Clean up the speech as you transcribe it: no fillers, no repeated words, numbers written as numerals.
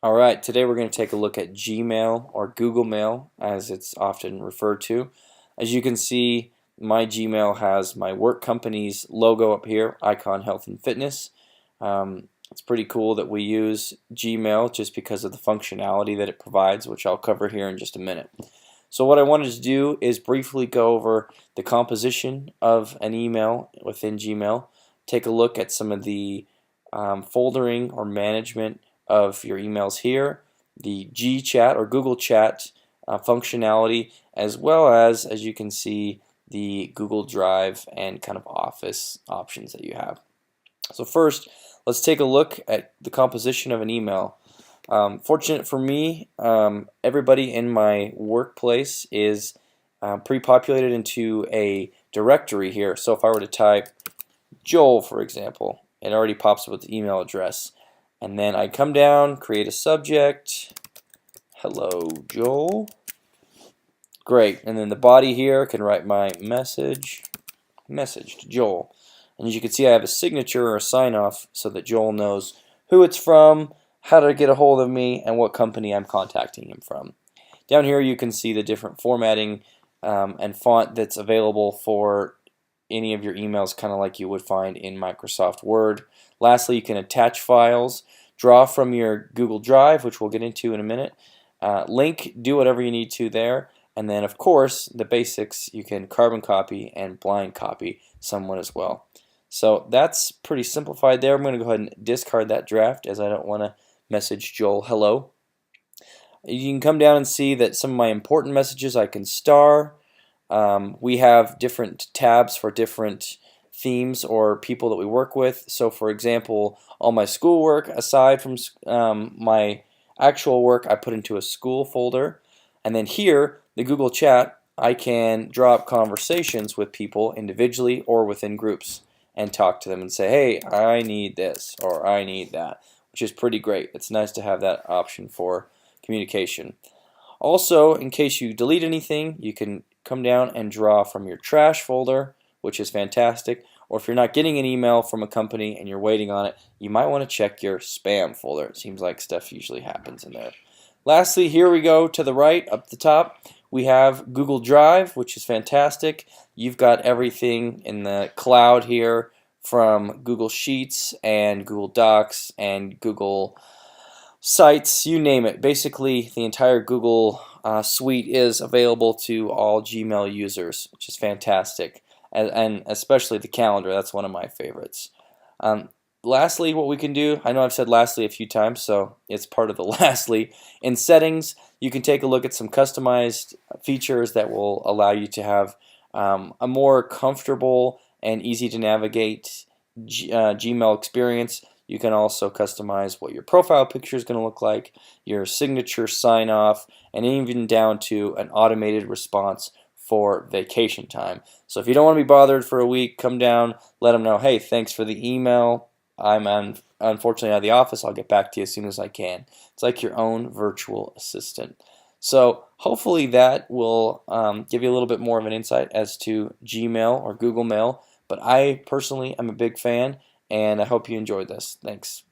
Alright, today we're going to take a look at Gmail or Google Mail as it's often referred to. As you can see, my Gmail has my work company's logo up here, Icon Health and Fitness. It's pretty cool that we use Gmail just because of the functionality that it provides, which I'll cover here in just a minute. So what I wanted to do is briefly go over the composition of an email within Gmail, take a look at some of the foldering or management of your emails here, the G-Chat or Google Chat functionality, as well as you can see, the Google Drive and kind of Office options that you have. So first, let's take a look at the composition of an email. Fortunate for me, everybody in my workplace is pre-populated into a directory here. So if I were to type Joel, for example, it already pops up with the email address. And then I come down, create a subject, hello Joel. Great, and then the body here can write my message to Joel. And as you can see, I have a signature or a sign off so that Joel knows who it's from, how to get a hold of me, and what company I'm contacting him from. Down here you can see the different formatting and font that's available for any of your emails, kind of like you would find in Microsoft Word. Lastly, you can attach files, draw from your Google Drive, which we'll get into in a minute, link, do whatever you need to there, and then of course the basics, you can carbon copy and blind copy someone as well. So that's pretty simplified there. I'm going to go ahead and discard that draft as I don't want to message Joel hello. You can come down and see that some of my important messages I can star. We have different tabs for different themes or people that we work with. So for example, all my schoolwork aside from my actual work I put into a school folder, and then here the Google Chat, I can draw up conversations with people individually or within groups and talk to them and say, hey, I need this or I need that, which is pretty great. It's nice to have that option for communication. Also, in case you delete anything, you can come down and draw from your trash folder, which is fantastic. Or if you're not getting an email from a company and you're waiting on it, you might want to check your spam folder. It seems like stuff usually happens in there. Lastly, here we go to the right, up the top, we have Google Drive, which is fantastic. You've got everything in the cloud here from Google Sheets and Google Docs and Google Sites, you name it. Basically, the entire Google suite is available to all Gmail users, which is fantastic. And especially the calendar, that's one of my favorites. Lastly, what we can do, I know I've said lastly a few times, so it's part of the lastly. In settings, you can take a look at some customized features that will allow you to have a more comfortable and easy to navigate Gmail experience. You can also customize what your profile picture is going to look like, your signature sign off, and even down to an automated response for vacation time. So if you don't want to be bothered for a week, come down, let them know, hey, thanks for the email. I'm unfortunately out of the office. I'll get back to you as soon as I can. It's like your own virtual assistant. So hopefully that will give you a little bit more of an insight as to Gmail or Google Mail. But I personally am a big fan, and I hope you enjoyed this. Thanks.